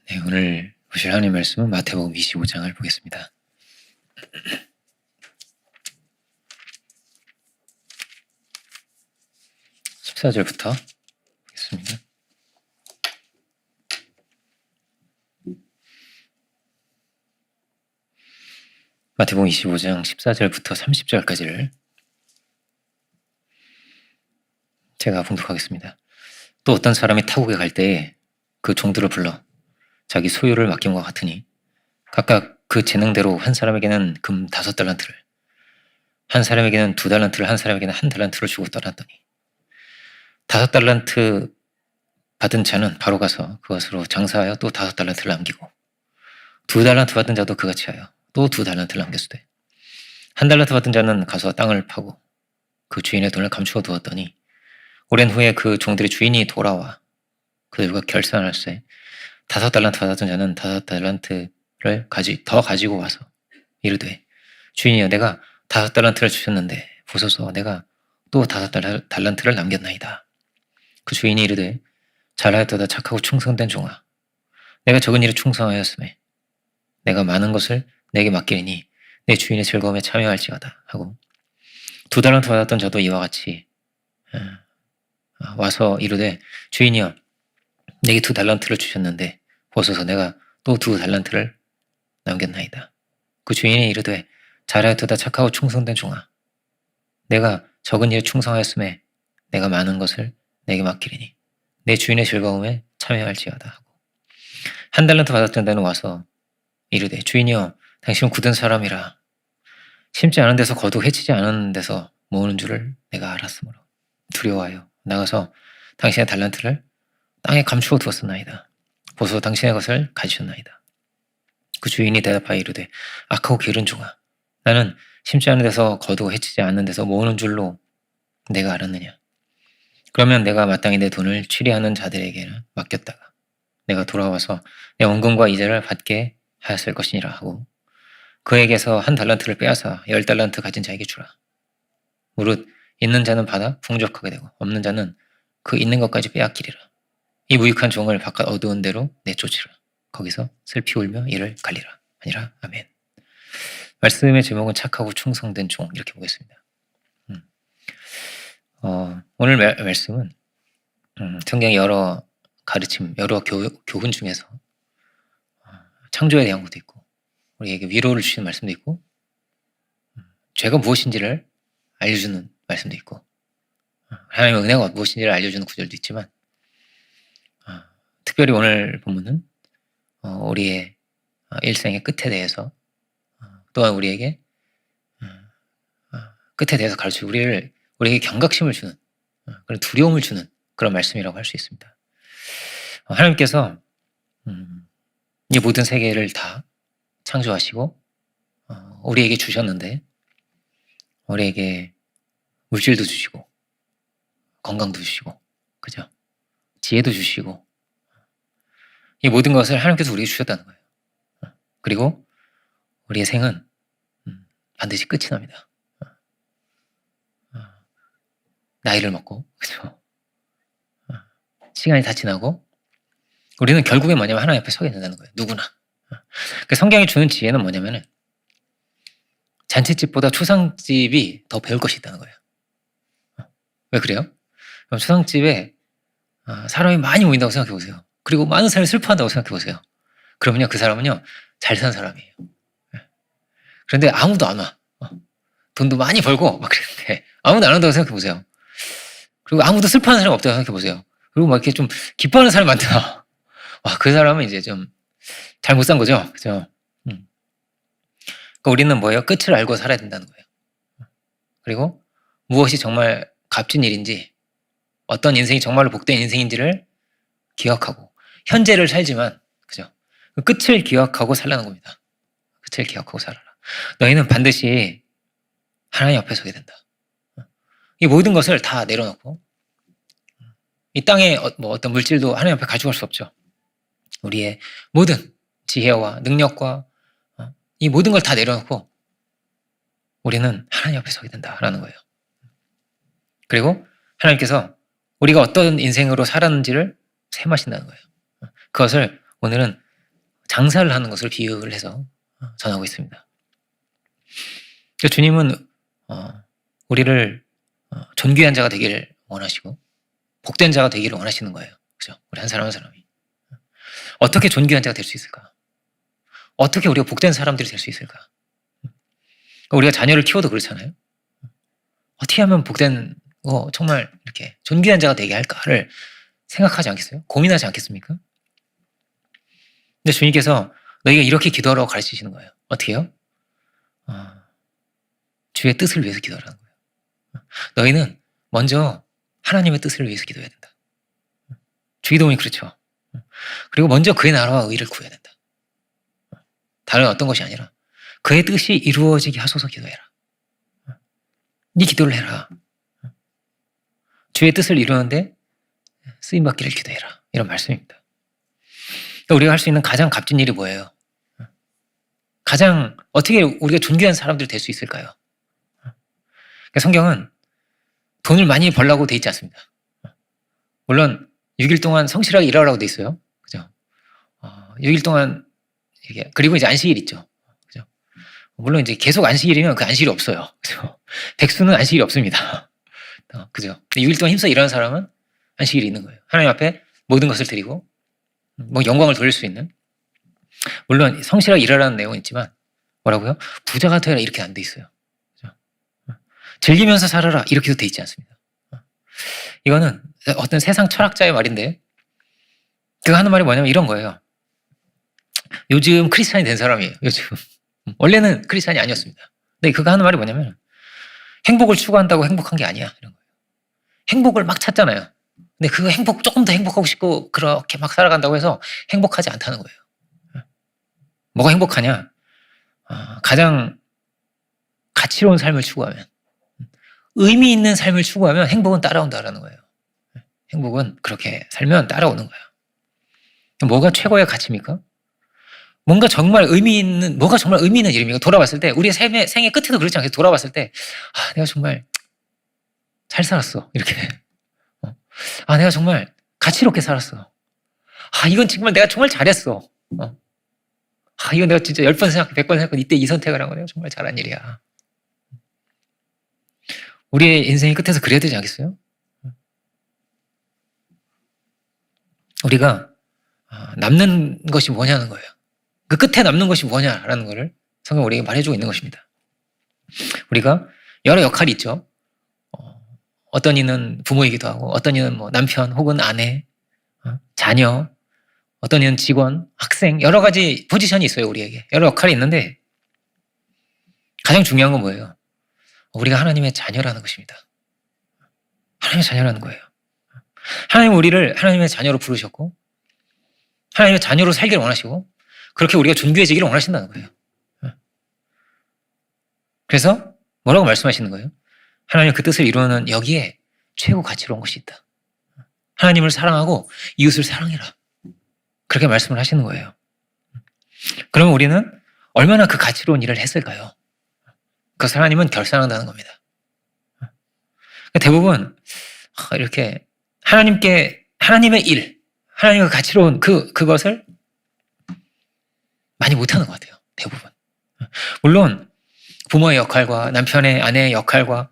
네, 오늘 보실 하나님 말씀은 마태복음 25장을 보겠습니다. 14절부터 보겠습니다. 마태복음 25장 14절부터 30절까지를 제가 봉독하겠습니다. 또 어떤 사람이 타국에 갈 때에 그 종들을 불러 자기 소유를 맡김과 같으니 각각 그 재능대로 한 사람에게는 금 5달란트를, 한 사람에게는 2달란트를, 한 사람에게는 1달란트를 주고 떠났더니 5달란트 받은 자는 바로 가서 그것으로 장사하여 또 5달란트를 남기고 2달란트 받은 자도 그같이 하여 또 2달란트를 남겼으되 1달란트 받은 자는 가서 땅을 파고 그 주인의 돈을 감추어 두었더니 오랜 후에 그 종들의 주인이 돌아와 그들과 결산할세 5달란트 받았던 자는 5달란트를 더 가지고 와서 이르되 주인이여 내가 5달란트를 주셨는데 보소서 내가 또 5달란트를 남겼나이다. 그 주인이 이르되 잘하였도다 착하고 충성된 종아 내가 적은 일에 충성하였으매 내가 많은 것을 내게 맡기리니 내 주인의 즐거움에 참여할지어다 하고 2달란트 받았던 자도 이와 같이 와서 이르되 주인이여 내게 2달란트를 주셨는데 보소서 내가 또 2달란트를 남겼나이다. 그 주인이 이르되 잘하였도다 착하고 충성된 종아 내가 적은 일에 충성하였음에 내가 많은 것을 내게 맡기리니 내 주인의 즐거움에 참여할지어다 하고 1달란트 받았던 자는 와서 이르되 주인이여 당신은 굳은 사람이라 심지 않은 데서 거두 해치지 않은 데서 모으는 줄을 내가 알았으므로 두려워하여 나가서 당신의 달란트를 땅에 감추어 두었었나이다. 보소 당신의 것을 가지셨나이다. 그 주인이 대답하여 이르되 악하고 게으른 종아 나는 심지 않은 데서 거두 해치지 않는 데서 모으는 줄로 내가 알았느냐. 그러면 내가 마땅히 내 돈을 취리하는 자들에게 맡겼다가 내가 돌아와서 내 원금과 이자를 받게 하였을 것이니라 하고 그에게서 1달란트를 빼앗아 10달란트 가진 자에게 주라. 무릇 있는 자는 받아 풍족하게 되고 없는 자는 그 있는 것까지 빼앗기리라. 이 무익한 종을 바깥 어두운 데로 내쫓으라. 거기서 슬피 울며 이를 갈리라. 아니라 아멘. 말씀의 제목은 착하고 충성된 종 이렇게 보겠습니다. 오늘 말씀은 성경의 여러 가르침, 여러 교훈 중에서 창조에 대한 것도 있고 우리에게 위로를 주시는 말씀도 있고 죄가 무엇인지를 알려주는 말씀도 있고 하나님의 은혜가 무엇인지를 알려주는 구절도 있지만 특별히 오늘 본문은 우리의 일생의 끝에 대해서 또한 우리에게 끝에 대해서 가르치고 우리에게 경각심을 주는 그런 두려움을 주는 그런 말씀이라고 할 수 있습니다. 하나님께서 이 모든 세계를 다 창조하시고 우리에게 주셨는데 우리에게 물질도 주시고 건강도 주시고 그죠? 지혜도 주시고 이 모든 것을 하나님께서 우리에게 주셨다는 거예요. 그리고 우리의 생은 반드시 끝이 납니다. 나이를 먹고 그죠? 시간이 다 지나고 우리는 결국에 뭐냐면 하나님 앞에 서게 된다는 거예요. 누구나. 그 성경이 주는 지혜는 뭐냐면은 잔치집보다 초상집이 더 배울 것이 있다는 거예요. 왜 그래요? 그럼 초상집에 사람이 많이 모인다고 생각해 보세요. 그리고 많은 사람이 슬퍼한다고 생각해 보세요. 그러면요 그 사람은요 잘 산 사람이에요. 그런데 아무도 안 와. 돈도 많이 벌고 막 그랬는데 아무도 안 온다고 생각해 보세요. 그리고 아무도 슬퍼하는 사람이 없다고 생각해 보세요. 그리고 막 이렇게 좀 기뻐하는 사람이 많다. 와, 그 사람은 이제 좀 잘 못 산 거죠. 그죠? 그러니까 우리는 뭐예요? 끝을 알고 살아야 된다는 거예요. 그리고 무엇이 정말 값진 일인지 어떤 인생이 정말로 복된 인생인지를 기억하고 현재를 살지만 그죠? 그 끝을 기억하고 살라는 겁니다. 끝을 기억하고 살아라. 너희는 반드시 하나님 앞에 서게 된다. 이 모든 것을 다 내려놓고 이 땅에 뭐 어떤 물질도 하나님 앞에 가져갈 수 없죠. 우리의 모든 지혜와 능력과 이 모든 걸 다 내려놓고 우리는 하나님 앞에 서게 된다라는 거예요. 그리고 하나님께서 우리가 어떤 인생으로 살았는지를 세마신다는 거예요. 그것을 오늘은 장사를 하는 것을 비유를 해서 전하고 있습니다. 주님은 우리를 존귀한 자가 되기를 원하시고 복된 자가 되기를 원하시는 거예요. 그죠? 우리 한 사람 한 사람이. 어떻게 존귀한 자가 될 수 있을까? 어떻게 우리가 복된 사람들이 될 수 있을까? 우리가 자녀를 키워도 그렇잖아요. 어떻게 하면 복된 정말 이렇게 존귀한 자가 되게 할까를 생각하지 않겠어요? 고민하지 않겠습니까? 근데 주님께서 너희가 이렇게 기도하라고 가르치시는 거예요. 어떻게 해요? 주의 뜻을 위해서 기도하라는 거예요. 너희는 먼저 하나님의 뜻을 위해서 기도해야 된다. 주기도문이 그렇죠. 그리고 먼저 그의 나라와 의를 구해야 된다. 다른 어떤 것이 아니라 그의 뜻이 이루어지게 하소서 기도해라. 네 기도를 해라. 주의 뜻을 이루는데 쓰임받기를 기도해라. 이런 말씀입니다. 우리가 할 수 있는 가장 값진 일이 뭐예요? 가장 어떻게 우리가 존귀한 사람들이 될 수 있을까요? 성경은 돈을 많이 벌라고 돼 있지 않습니다. 물론 6일 동안 성실하게 일하라고 돼 있어요. 그죠? 6일 동안 그리고 이제 안식일 있죠. 그죠? 물론 이제 계속 안식일이면 그 안식일이 없어요. 그죠? 백수는 안식일이 없습니다. 그죠? 6일 동안 힘써 일하는 사람은 안식일이 있는 거예요. 하나님 앞에 모든 것을 드리고 영광을 돌릴 수 있는. 물론 성실하게 일하라는 내용은 있지만 뭐라고요? 부자가 되라 이렇게 안 돼 있어요. 그죠? 즐기면서 살아라 이렇게도 돼 있지 않습니다. 이거는 어떤 세상 철학자의 말인데 그가 하는 말이 뭐냐면 이런 거예요. 요즘 크리스찬이 된 사람이에요. 요즘 원래는 크리스찬이 아니었습니다. 근데 그가 하는 말이 뭐냐면 행복을 추구한다고 행복한 게 아니야 이런 거예요. 행복을 막 찾잖아요. 근데 그 행복 조금 더 행복하고 싶고 그렇게 막 살아간다고 해서 행복하지 않다는 거예요. 뭐가 행복하냐? 가장 가치로운 삶을 추구하면 의미 있는 삶을 추구하면 행복은 따라온다라는 거예요. 행복은 그렇게 살면 따라오는 거예요. 뭐가 최고의 가치입니까? 뭐가 정말 의미 있는 일입니까? 돌아봤을 때, 우리의 생애 끝에도 그렇지 않겠어요? 돌아봤을 때, 내가 정말 잘 살았어. 이렇게. 내가 정말 가치롭게 살았어. 이건 정말 내가 정말 잘했어. 이건 내가 진짜 10번 생각해, 100번 생각해, 이때 이 선택을 한 거 내가 정말 잘한 일이야. 우리의 인생의 끝에서 그래야 되지 않겠어요? 우리가 남는 것이 뭐냐는 거예요. 그 끝에 남는 것이 뭐냐라는 거를 성경 우리에게 말해주고 있는 것입니다. 우리가 여러 역할이 있죠. 어떤 이는 부모이기도 하고, 어떤 이는 남편 혹은 아내, 자녀, 어떤 이는 직원, 학생, 여러 가지 포지션이 있어요. 우리에게 여러 역할이 있는데 가장 중요한 건 뭐예요? 우리가 하나님의 자녀라는 것입니다. 하나님의 자녀라는 거예요. 하나님은 우리를 하나님의 자녀로 부르셨고 하나님의 자녀로 살기를 원하시고 그렇게 우리가 존귀해지기를 원하신다는 거예요. 그래서 뭐라고 말씀하시는 거예요? 하나님 그 뜻을 이루는 여기에 최고 가치로운 것이 있다. 하나님을 사랑하고 이웃을 사랑해라. 그렇게 말씀을 하시는 거예요. 그러면 우리는 얼마나 그 가치로운 일을 했을까요? 그것을 하나님은 결산한다는 겁니다. 대부분 이렇게 하나님의 일, 하나님의 가치로운 그것을 많이 못하는 것 같아요. 대부분. 물론 부모의 역할과 남편의 아내의 역할과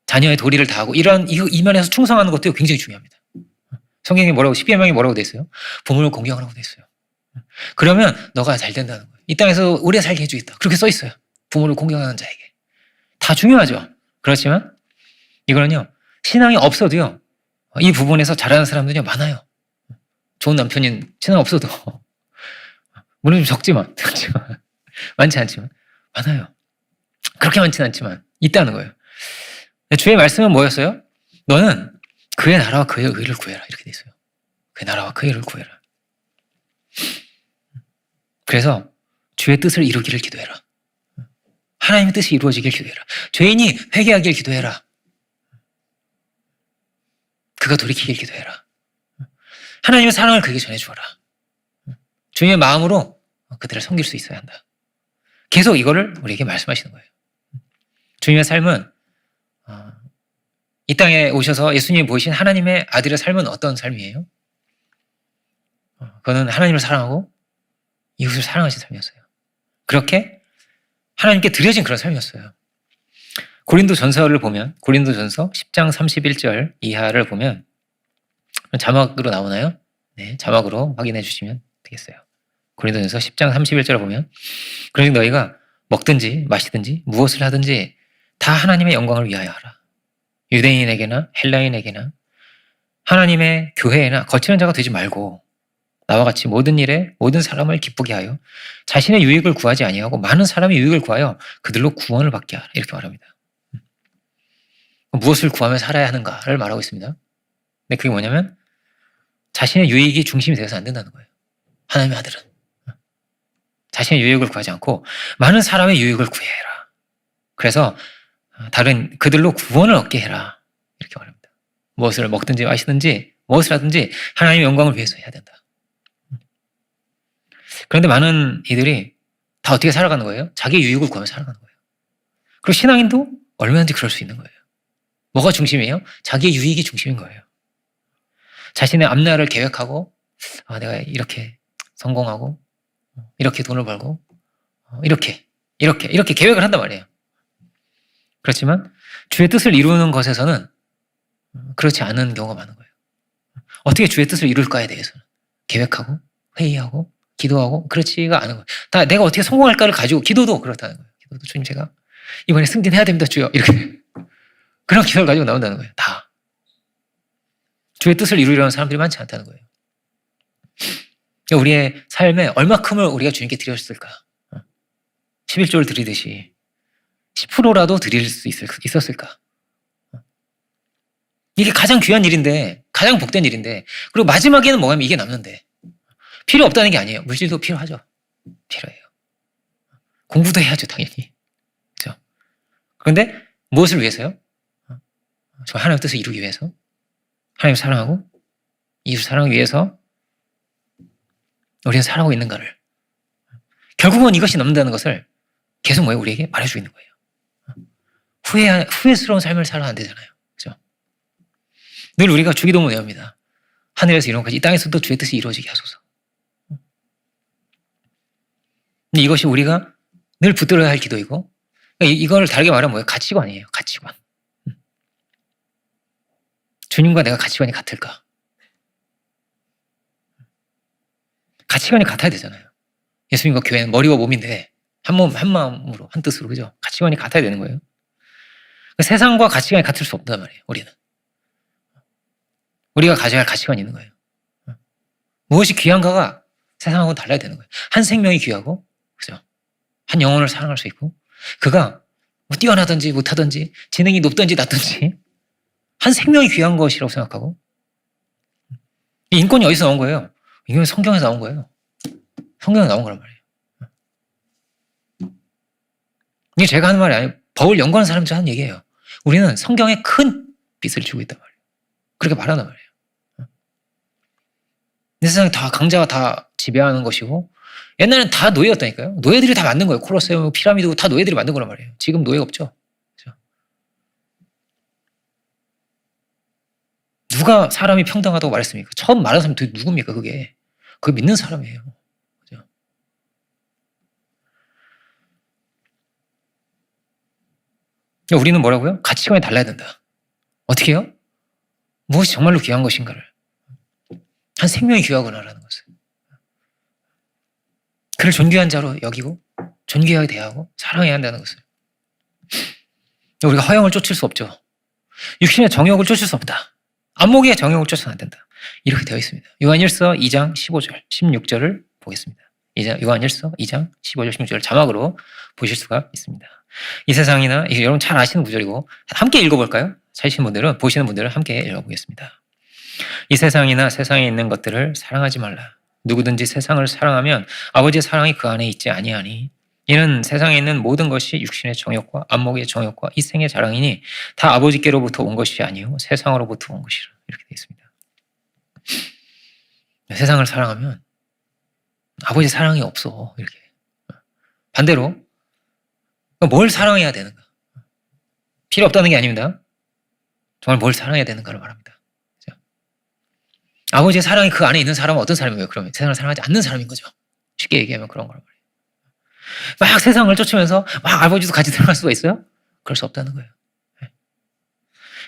자녀의 도리를 다하고 이 면에서 충성하는 것도 굉장히 중요합니다. 성경에 십계명에 뭐라고 돼 있어요? 부모를 공경하라고 돼 있어요. 그러면 너가 잘 된다는 거예요. 이 땅에서 오래 살게 해주겠다. 그렇게 써 있어요. 부모를 공경하는 자에게. 다 중요하죠. 그렇지만 이거는요. 신앙이 없어도요. 이 부분에서 잘하는 사람들이 많아요. 좋은 남편인 신앙 없어도 물론 좀 적지만 많지 않지만 많아요. 그렇게 많지는 않지만 있다는 거예요. 주의 말씀은 뭐였어요? 너는 그의 나라와 그의 의를 구해라. 이렇게 돼 있어요. 그의 나라와 그의 의를 구해라. 그래서 주의 뜻을 이루기를 기도해라. 하나님의 뜻이 이루어지길 기도해라. 죄인이 회개하길 기도해라. 그가 돌이키길 기도해라. 하나님의 사랑을 그에게 전해주어라. 주님의 마음으로 그들을 섬길 수 있어야 한다. 계속 이거를 우리에게 말씀하시는 거예요. 주님의 삶은 이 땅에 오셔서 예수님이 보이신 하나님의 아들의 삶은 어떤 삶이에요? 그거는 하나님을 사랑하고 이웃을 사랑하신 삶이었어요. 그렇게 하나님께 드려진 그런 삶이었어요. 고린도전서를 보면 고린도전서 10장 31절 이하를 보면 자막으로 나오나요? 네, 자막으로 확인해 주시면 되겠어요. 고린도전서 10장 31절을 보면 그러니 너희가 먹든지 마시든지 무엇을 하든지 다 하나님의 영광을 위하여 하라. 유대인에게나 헬라인에게나 하나님의 교회에나 거치는 자가 되지 말고 나와 같이 모든 일에 모든 사람을 기쁘게 하여 자신의 유익을 구하지 아니하고 많은 사람의 유익을 구하여 그들로 구원을 받게 하라. 이렇게 말합니다. 무엇을 구하며 살아야 하는가를 말하고 있습니다. 근데 그게 뭐냐면 자신의 유익이 중심이 되어서 안 된다는 거예요. 하나님의 아들은 자신의 유익을 구하지 않고 많은 사람의 유익을 구해라. 그래서 다른 그들로 구원을 얻게 해라. 이렇게 말합니다. 무엇을 먹든지 마시든지 무엇을 하든지 하나님의 영광을 위해서 해야 된다. 그런데 많은 이들이 다 어떻게 살아가는 거예요? 자기의 유익을 구하며 살아가는 거예요. 그리고 신앙인도 얼마든지 그럴 수 있는 거예요. 뭐가 중심이에요? 자기의 유익이 중심인 거예요. 자신의 앞날을 계획하고 내가 이렇게 성공하고 이렇게 돈을 벌고 이렇게 계획을 한단 말이에요. 그렇지만 주의 뜻을 이루는 것에서는 그렇지 않은 경우가 많은 거예요. 어떻게 주의 뜻을 이룰까에 대해서는 계획하고 회의하고 기도하고 그렇지가 않은 거예요. 다 내가 어떻게 성공할까를 가지고 기도도 그렇다는 거예요. 기도도 주님 제가 이번에 승진해야 됩니다 주여 이렇게 그런 기도를 가지고 나온다는 거예요. 다 주의 뜻을 이루려는 사람들이 많지 않다는 거예요. 우리의 삶에 얼마큼을 우리가 주님께 드렸을까? 11조를 드리듯이 10%라도 드릴 수 있었을까? 이게 가장 귀한 일인데 가장 복된 일인데 그리고 마지막에는 뭐냐면 이게 남는데 필요 없다는 게 아니에요. 물질도 필요하죠. 필요해요. 공부도 해야죠 당연히. 그렇죠? 그런데 무엇을 위해서요? 저 하나님의 뜻을 이루기 위해서 하나님을 사랑하고 이웃을 사랑하기 위해서 우리는 살아가고 있는가를 결국은 이것이 남는다는 것을 계속 우리에게 말해주고 있는 거예요. 후회스러운 삶을 살아야 안 되잖아요. 그렇죠? 늘 우리가 주기도문 외웁니다. 하늘에서 이런 것까지 이 땅에서도 주의 뜻이 이루어지게 하소서. 근데 이것이 우리가 늘 붙들어야 할 기도이고 이걸 다르게 말하면 뭐예요? 가치관이에요. 가치관. 주님과 내가 가치관이 같을까? 가치관이 같아야 되잖아요. 예수님과 교회는 머리와 몸인데 한 몸, 한 마음으로, 한 뜻으로, 그죠? 가치관이 같아야 되는 거예요. 세상과 가치관이 같을 수 없단 말이에요, 우리는. 우리가 가져야 할 가치관이 있는 거예요. 무엇이 귀한가가 세상하고는 달라야 되는 거예요. 한 생명이 귀하고, 그죠? 한 영혼을 사랑할 수 있고, 그가 뭐 뛰어나든지 못하든지, 지능이 높든지 낮든지, 한 생명이 귀한 것이라고 생각하고, 이 인권이 어디서 나온 거예요? 이건 성경에서 나온 거예요. 성경에 나온 거란 말이에요. 이게 제가 하는 말이 아니에요. 법을 연구하는 사람들이 하는 얘기예요. 우리는 성경에 큰 빛을 주고 있단 말이에요. 그렇게 말하는 말이에요. 이 세상에 다 강자가 다 지배하는 것이고 옛날에는 다 노예였다니까요. 노예들이 다 만든 거예요. 콜로세움, 피라미드 다 노예들이 만든 거란 말이에요. 지금 노예 없죠. 그렇죠? 누가 사람이 평등하다고 말했습니까? 처음 말한 사람이 도대체 누굽니까? 그게 믿는 사람이에요. 그렇죠? 우리는 뭐라고요? 가치관이 달라야 된다. 어떻게 해요? 무엇이 정말로 귀한 것인가를 한 생명이 귀하구나라는 것을 그를 존귀한 자로 여기고 존귀하게 대하고 사랑해야 한다는 것을 우리가 허영을 쫓을 수 없죠. 육신의 정욕을 쫓을 수 없다. 안목의 정욕을 쫓아서는 안 된다. 이렇게 되어 있습니다. 요한일서 2장 15절 16절을 보겠습니다. 요한일서 2장 15절 16절을 자막으로 보실 수가 있습니다. 이 세상이나 여러분 잘 아시는 구절이고 함께 읽어볼까요? 찾으신 분들은 보시는 분들은 함께 읽어보겠습니다. 이 세상이나 세상에 있는 것들을 사랑하지 말라. 누구든지 세상을 사랑하면 아버지의 사랑이 그 안에 있지 아니하니 이는 세상에 있는 모든 것이 육신의 정욕과 안목의 정욕과 이 생의 자랑이니 다 아버지께로부터 온 것이 아니요 세상으로부터 온 것이라. 이렇게 되어 있습니다. 세상을 사랑하면 아버지 사랑이 없어. 이렇게. 반대로 뭘 사랑해야 되는가? 필요 없다는 게 아닙니다. 정말 뭘 사랑해야 되는가를 말합니다. 그렇죠? 아버지의 사랑이 그 안에 있는 사람은 어떤 사람이에요? 그러면 세상을 사랑하지 않는 사람인 거죠. 쉽게 얘기하면 그런 거란 말이에요. 막 세상을 쫓으면서 막 아버지도 같이 들어갈 수가 있어요? 그럴 수 없다는 거예요.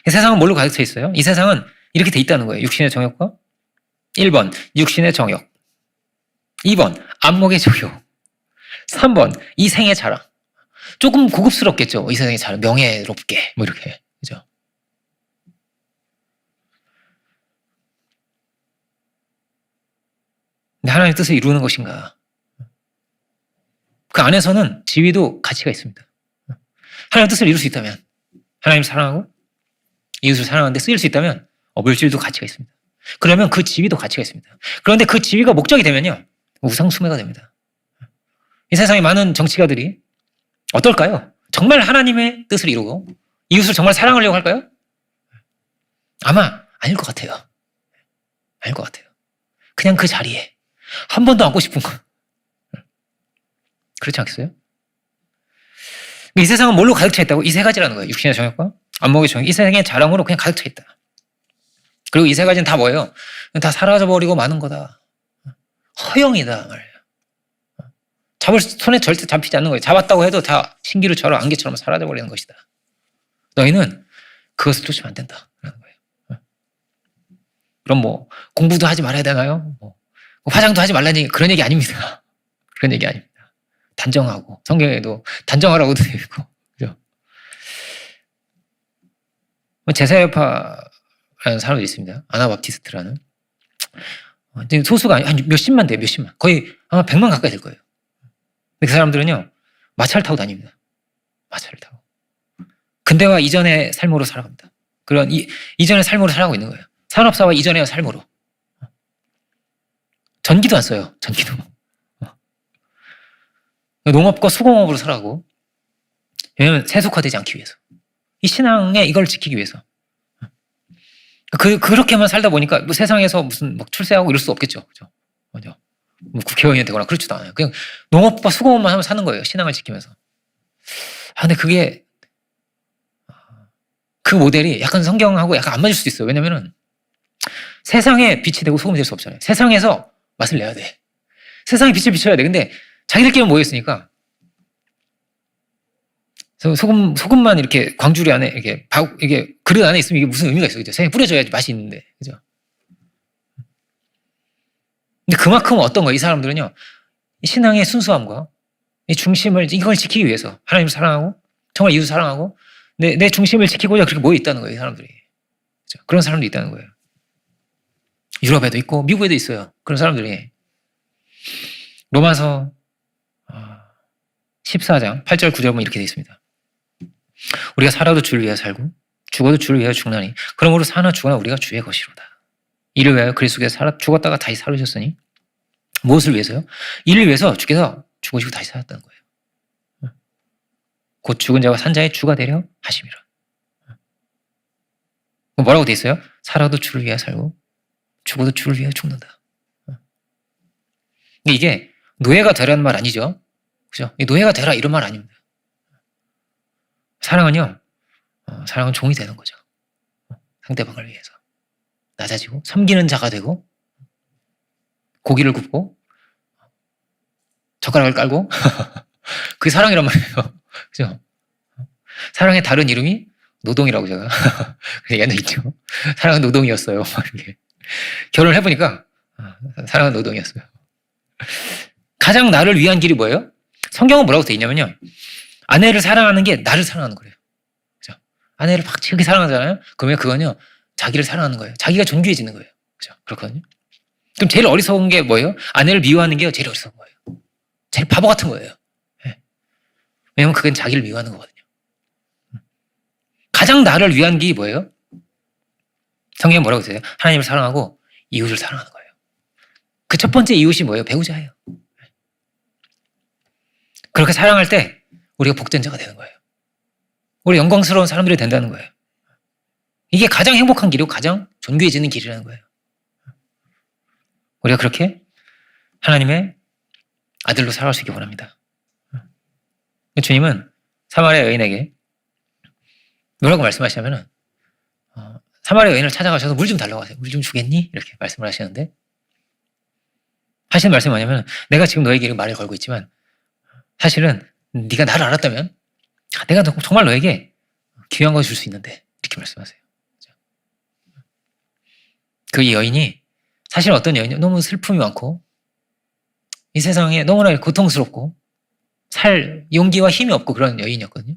이 세상은 뭘로 가득 차 있어요? 이 세상은 이렇게 돼 있다는 거예요. 육신의 정욕과 1번 육신의 정욕, 2번 안목의 정욕, 3번 이 생의 자랑. 조금 고급스럽겠죠. 이 세상의 자랑, 명예롭게 뭐 이렇게, 그죠? 근데 하나님의 뜻을 이루는 것인가? 그 안에서는 지위도 가치가 있습니다. 하나님의 뜻을 이룰 수 있다면, 하나님 사랑하고 이웃을 사랑하는데 쓰일 수 있다면 물질도 가치가 있습니다. 그러면 그 지위도 가치가 있습니다. 그런데 그 지위가 목적이 되면요, 우상숭배가 됩니다. 이 세상에 많은 정치가들이 어떨까요? 정말 하나님의 뜻을 이루고 이웃을 정말 사랑하려고 할까요? 아마 아닐 것 같아요. 아닐 것 같아요. 그냥 그 자리에 한 번 더 앉고 싶은 거. 그렇지 않겠어요? 이 세상은 뭘로 가득 차 있다고? 이 세 가지라는 거예요. 육신의 정욕과 안목의 정욕. 이 세상의 자랑으로 그냥 가득 차 있다. 그리고 이 세 가지는 다 뭐예요? 다 사라져버리고 마는 거다. 허영이다 말이에요. 손에 절대 잡히지 않는 거예요. 잡았다고 해도 다 신기루처럼 안개처럼 사라져버리는 것이다. 너희는 그것을 쫓으면 안 된다. 라는 거예요. 그럼 뭐 공부도 하지 말아야 되나요? 뭐 화장도 하지 말라는 그런 얘기 아닙니다. 그런 얘기 아닙니다. 단정하고, 성경에도 단정하라고도 되어 있고, 그죠? 제사협파라는 사람도 있습니다. 아나바프티스트라는. 소수가 한 몇십만 돼요, 몇십만. 거의 아마 100만 가까이 될 거예요. 근데 그 사람들은요, 마차를 타고 다닙니다. 마차를 타고. 근대화 이전의 삶으로 살아갑니다. 그런 이전의 삶으로 살아가고 있는 거예요. 산업사와 이전의 삶으로. 전기도 안 써요, 전기도. 농업과 수공업으로 살아가고, 왜냐면 세속화되지 않기 위해서. 이 신앙에 이걸 지키기 위해서. 그렇게만 살다 보니까 뭐 세상에서 무슨 막 출세하고 이럴 수 없겠죠. 그죠? 맞아. 뭐 국회의원이 되거나 그렇지도 않아요. 그냥 농업과 수공업만 하면 사는 거예요. 신앙을 지키면서. 근데 그게, 그 모델이 약간 성경하고 약간 안 맞을 수도 있어요. 왜냐면은 세상에 빛이 되고 소금이 될 수 없잖아요. 세상에서 맛을 내야 돼. 세상에 빛을 비춰야 돼. 근데 자기들끼리 모여있으니까 소금만 이렇게 광주리 안에 이게 그릇 안에 있으면 이게 무슨 의미가 있어, 그죠? 세상에 뿌려줘야지 맛이 있는데, 그죠? 근데 그만큼 어떤 거예요? 이 사람들은요, 이 신앙의 순수함과 이 중심을, 이걸 지키기 위해서 하나님을 사랑하고 정말 이웃을 사랑하고 내 중심을 지키고자 그렇게 모여 있다는 거예요, 이 사람들이. 그죠? 그런 사람도 있다는 거예요. 유럽에도 있고 미국에도 있어요. 그런 사람들이. 로마서 14장 8절 9절 보면 이렇게 되어 있습니다. 우리가 살아도 주를 위하여 살고 죽어도 주를 위하여 죽나니 그러므로 사나 죽으나 우리가 주의 것이로다. 이를 위하여 그리스도께서 죽었다가 다시 살으셨으니 무엇을 위해서요? 이를 위해서 주께서 죽으시고 다시 살았다는 거예요. 곧 죽은 자와 산 자의 주가 되려 하심이라. 뭐라고 되어 있어요? 살아도 주를 위하여 살고 죽어도 주를 위하여 죽는다. 이게 노예가 되라는 말 아니죠? 그죠? 노예가 되라 이런 말 아닙니다. 사랑은요, 사랑은 종이 되는 거죠. 상대방을 위해서. 낮아지고, 섬기는 자가 되고, 고기를 굽고, 젓가락을 깔고, 그게 사랑이란 말이에요. 그죠? 사랑의 다른 이름이 노동이라고 제가. 옛날에 있죠. 사랑은 노동이었어요. 이렇게. 결혼을 해보니까, 사랑은 노동이었어요. 가장 나를 위한 길이 뭐예요? 성경은 뭐라고 되어 있냐면요. 아내를 사랑하는 게 나를 사랑하는 거예요. 그죠? 아내를 막 지극히 사랑하잖아요? 그러면 그건요, 자기를 사랑하는 거예요. 자기가 존귀해지는 거예요. 그죠? 그렇거든요? 그럼 제일 어리석은 게 뭐예요? 아내를 미워하는 게 제일 어리석은 거예요. 제일 바보 같은 거예요. 네. 왜냐면 그건 자기를 미워하는 거거든요. 가장 나를 위한 길이 뭐예요? 성경에 뭐라고 써요? 하나님을 사랑하고 이웃을 사랑하는 거예요. 그 첫 번째 이웃이 뭐예요? 배우자예요. 그렇게 사랑할 때 우리가 복된 자가 되는 거예요. 우리 영광스러운 사람들이 된다는 거예요. 이게 가장 행복한 길이고 가장 존귀해지는 길이라는 거예요. 우리가 그렇게 하나님의 아들로 살아갈 수 있기 원합니다. 주님은 사마리아 여인에게 뭐라고 말씀하시냐면은 사마리아 여인을 찾아가셔서 물 좀 달라고 하세요. 물 좀 주겠니? 이렇게 말씀을 하시는데 하시는 말씀이 뭐냐면 내가 지금 너에게 말을 걸고 있지만 사실은 네가 나를 알았다면 내가 정말 너에게 귀한 걸 줄 수 있는데 이렇게 말씀하세요. 그 여인이 사실 어떤 여인이 너무 슬픔이 많고 이 세상에 너무나 고통스럽고 살 용기와 힘이 없고 그런 여인이었거든요.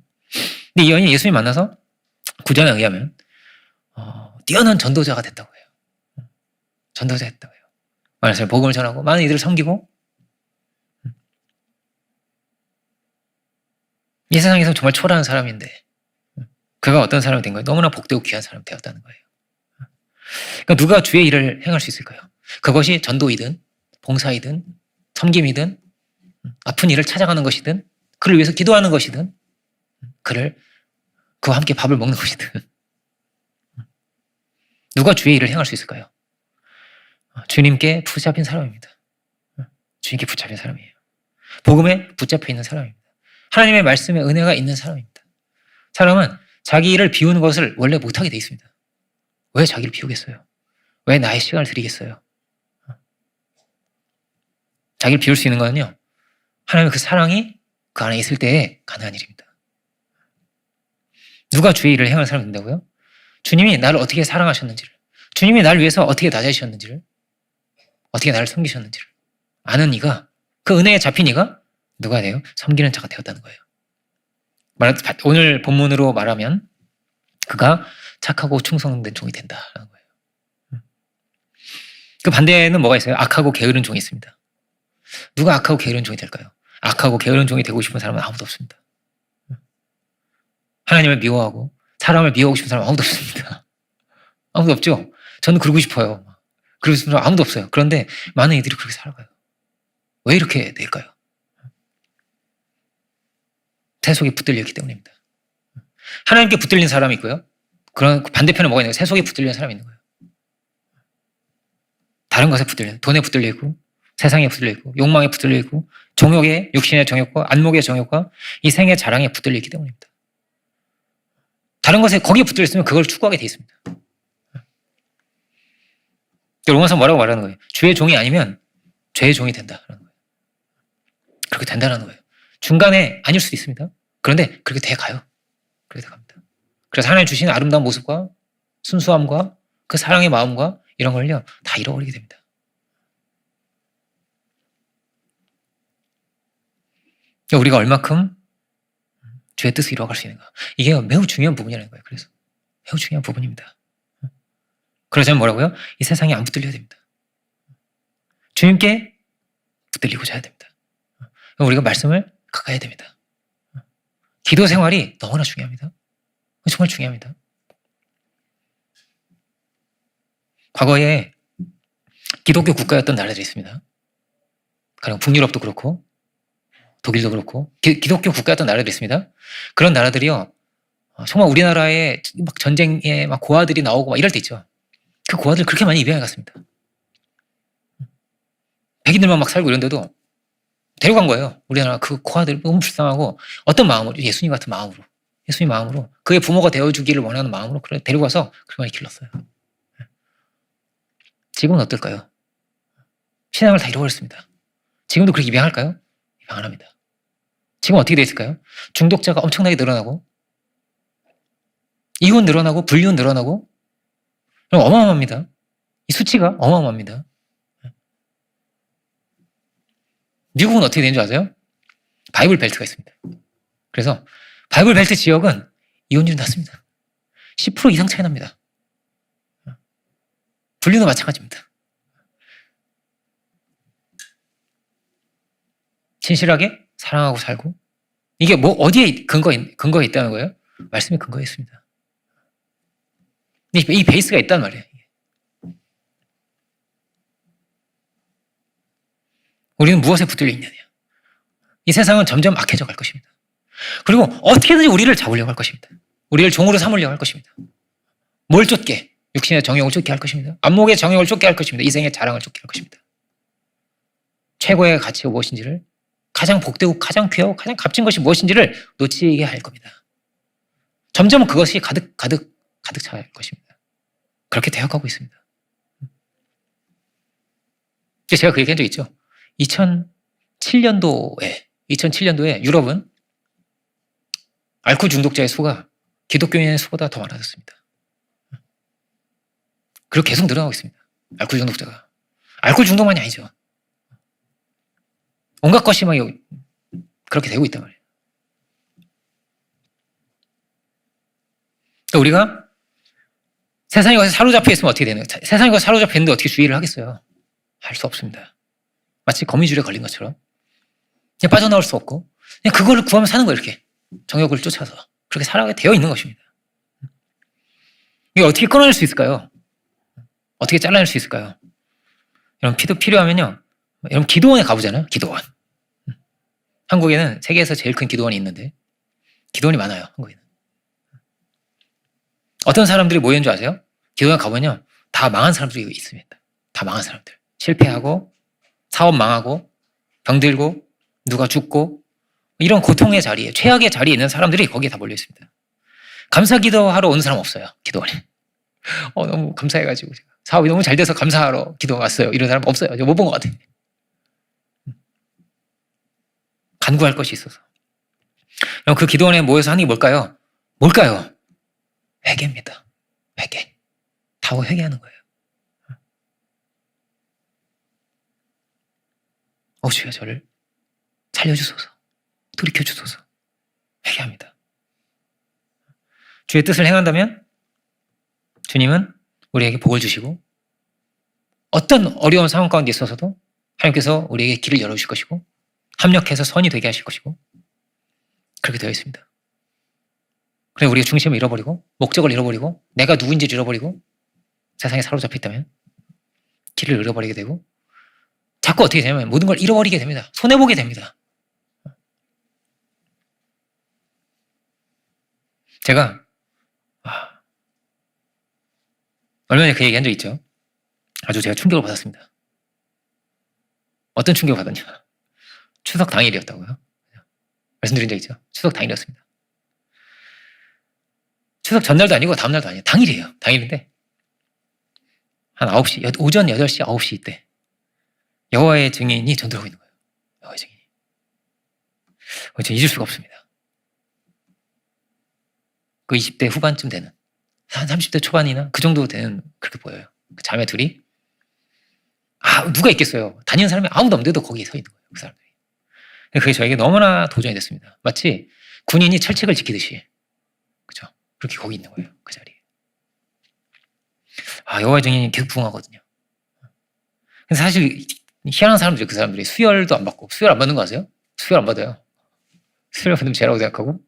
근데 이 여인이 예수님 만나서 구절에 의하면 뛰어난 전도자가 됐다고 해요. 전도자 했다고 해요. 말씀을 복음을 전하고 많은 이들을 섬기고 이 세상에서 정말 초라한 사람인데 그가 어떤 사람이 된 거예요? 너무나 복되고 귀한 사람이 되었다는 거예요. 그러니까 누가 주의 일을 행할 수 있을까요? 그것이 전도이든 봉사이든 섬김이든 아픈 이를 찾아가는 것이든 그를 위해서 기도하는 것이든 그와 함께 밥을 먹는 것이든 누가 주의 일을 행할 수 있을까요? 주님께 붙잡힌 사람입니다. 주님께 붙잡힌 사람이에요. 복음에 붙잡혀 있는 사람입니다. 하나님의 말씀에 은혜가 있는 사람입니다. 사람은 자기 일을 비우는 것을 원래 못하게 돼 있습니다. 왜 자기를 비우겠어요? 왜 나의 시간을 드리겠어요? 자기를 비울 수 있는 거는요, 하나님의 그 사랑이 그 안에 있을 때에 가능한 일입니다. 누가 주의 일을 행하는 사람이 된다고요? 주님이 나를 어떻게 사랑하셨는지를, 주님이 나를 위해서 어떻게 낮아지셨는지를, 어떻게 나를 섬기셨는지를 아는 이가, 그 은혜에 잡힌 이가 누가 돼요? 섬기는 자가 되었다는 거예요. 오늘 본문으로 말하면 그가 착하고 충성된 종이 된다라는 거예요. 그 반대에는 뭐가 있어요? 악하고 게으른 종이 있습니다. 누가 악하고 게으른 종이 될까요? 악하고 게으른 종이 되고 싶은 사람은 아무도 없습니다. 하나님을 미워하고 사람을 미워하고 싶은 사람은 아무도 없습니다. 아무도 없죠? 저는 그러고 싶어요. 그러고 싶은 사람 아무도 없어요. 그런데 많은 이들이 그렇게 살아가요. 왜 이렇게 될까요? 세속에 붙들려 있기 때문입니다. 하나님께 붙들린 사람이 있고요. 그런 반대편에 뭐가 있는 거예요? 세속에 붙들린 사람이 있는 거예요. 다른 것에 붙들려, 돈에 붙들려 있고, 세상에 붙들려 있고, 욕망에 붙들려 있고, 정욕에, 육신의 정욕과 안목의 정욕과 이 생의 자랑에 붙들려 있기 때문입니다. 다른 것에 거기에 붙들려 있으면 그걸 추구하게 돼 있습니다. 로마서 뭐라고 말하는 거예요? 주의 종이 아니면 죄의 종이 된다라는 거예요. 그렇게 된다는 거예요. 중간에 아닐 수도 있습니다. 그런데 그렇게 돼 가요. 그렇게 돼 갑니다. 그래서 하나님 주신 아름다운 모습과 순수함과 그 사랑의 마음과 이런 걸요 다 잃어버리게 됩니다. 우리가 얼마큼 주의 뜻을 이루어갈 수 있는가. 이게 매우 중요한 부분이라는 거예요. 그래서 매우 중요한 부분입니다. 그러자면 뭐라고요? 이 세상에 안 붙들려야 됩니다. 주님께 붙들리고자 해야 됩니다. 우리가 말씀을 가까이 해야 됩니다. 기도 생활이 너무나 중요합니다. 정말 중요합니다. 과거에 기독교 국가였던 나라들이 있습니다. 가령 북유럽도 그렇고 독일도 그렇고 기독교 국가였던 나라들이 있습니다. 그런 나라들이요 정말 우리나라에 막 전쟁에 막 고아들이 나오고 막 이럴 때 있죠. 그 고아들 그렇게 많이 입양해 갔습니다. 백인들만 막 살고 이런데도 데려간 거예요. 우리나라 그 고아들 너무 불쌍하고 어떤 마음으로? 예수님 같은 마음으로. 예수님 마음으로 그의 부모가 되어주기를 원하는 마음으로 그래 데리고 와서 그렇게 많이 길렀어요. 지금은 어떨까요? 신앙을 다 잃어버렸습니다. 지금도 그렇게 입양할까요? 입양 안 합니다. 지금 어떻게 돼 있을까요? 중독자가 엄청나게 늘어나고 이혼 늘어나고 불륜 늘어나고 어마어마합니다. 이 수치가 어마어마합니다. 미국은 어떻게 되는 줄 아세요? 바이블 벨트가 있습니다. 그래서 바이블 벨트 지역은 이혼율이 낮습니다. 10% 이상 차이 납니다. 불륜도 마찬가지입니다. 진실하게 사랑하고 살고 이게 뭐 어디에 근거가 있다는 거예요? 말씀에 근거가 있습니다. 이 베이스가 있단 말이에요. 우리는 무엇에 붙들려 있느냐. 이 세상은 점점 악해져 갈 것입니다. 그리고 어떻게든지 우리를 잡으려고 할 것입니다. 우리를 종으로 삼으려고 할 것입니다. 뭘 쫓게? 육신의 정욕을 쫓게 할 것입니다. 안목의 정욕을 쫓게 할 것입니다. 이생의 자랑을 쫓게 할 것입니다. 최고의 가치가 무엇인지를 가장 복되고 가장 귀하고 가장 값진 것이 무엇인지를 놓치게 할 겁니다. 점점 그것이 가득 찰 것입니다. 그렇게 되어가고 있습니다. 제가 그 얘기한 적 있죠. 2007년도에 유럽은 알코올 중독자의 수가 기독교인의 수보다 더 많아졌습니다. 그리고 계속 늘어나고 있습니다. 알코올 중독자가. 알코올 중독만이 아니죠. 온갖 것이 막 그렇게 되고 있단 말이에요. 그러니까 우리가 세상에 가서 사로잡혀 있으면 어떻게 되는 거예요? 세상에 가서 사로잡혀 있는데 어떻게 주의를 하겠어요? 할 수 없습니다. 마치 거미줄에 걸린 것처럼 그냥 빠져나올 수 없고 그냥 그거를 구하면 사는 거예요. 이렇게 정욕을 쫓아서 그렇게 살아가게 되어 있는 것입니다. 이거 어떻게 끊어낼 수 있을까요? 어떻게 잘라낼 수 있을까요? 여러분 필요하면요. 여러분 기도원에 가보잖아요. 기도원. 한국에는 세계에서 제일 큰 기도원이 있는데 기도원이 많아요. 한국에는. 어떤 사람들이 모이는 줄 아세요? 기도원 가보면요. 다 망한 사람들이 있습니다. 다 망한 사람들. 실패하고 사업 망하고 병들고 누가 죽고 이런 고통의 자리에 최악의 자리에 있는 사람들이 거기에 다 몰려 있습니다. 감사 기도하러 오는 사람 없어요. 기도원에. 너무 감사해가지고 제가 사업이 너무 잘 돼서 감사하러 기도 왔어요. 이런 사람 없어요. 제가 못 본 것 같아요. 간구할 것이 있어서. 그 기도원에 모여서 하는 게 뭘까요? 뭘까요? 회개입니다. 회개. 다 회개하는 거예요. 주여 저를 살려주소서. 돌이켜주소서. 회개합니다. 주의 뜻을 행한다면 주님은 우리에게 복을 주시고 어떤 어려운 상황 가운데 있어서도 하나님께서 우리에게 길을 열어주실 것이고 합력해서 선이 되게 하실 것이고 그렇게 되어 있습니다. 그래 우리의 중심을 잃어버리고 목적을 잃어버리고 내가 누구인지를 잃어버리고 세상에 사로잡혀 있다면 길을 잃어버리게 되고 자꾸 어떻게 되냐면 모든 걸 잃어버리게 됩니다. 손해보게 됩니다. 제가 얼마 전에 그 얘기 한 적 있죠. 아주 제가 충격을 받았습니다. 어떤 충격을 받았냐. 추석 당일이었다고요. 말씀드린 적 있죠. 추석 당일이었습니다. 추석 전날도 아니고 다음날도 아니에요. 당일이에요. 당일인데 한 9시, 오전 8시, 9시 때 여호와의 증인이 전도하고 있는 거예요. 여호와의 증인이. 저는 잊을 수가 없습니다. 그 20대 후반쯤 되는 한 30대 초반이나 그 정도 되는 그렇게 보여요. 그 자매 둘이 누가 있겠어요. 다니는 사람이 아무도 없는데도 거기에 서 있는 거예요. 그 사람들이. 그게 저에게 너무나 도전이 됐습니다. 마치 군인이 철책을 지키듯이 그죠? 그렇게 거기 있는 거예요. 그 자리에. 여호와의 증인이 계속 부응하거든요. 근데 사실 희한한 사람들이 그 사람들이 수혈도 안 받고 수혈 안 받는 거 아세요? 수혈 안 받아요. 수혈 받으면 죄라고 생각하고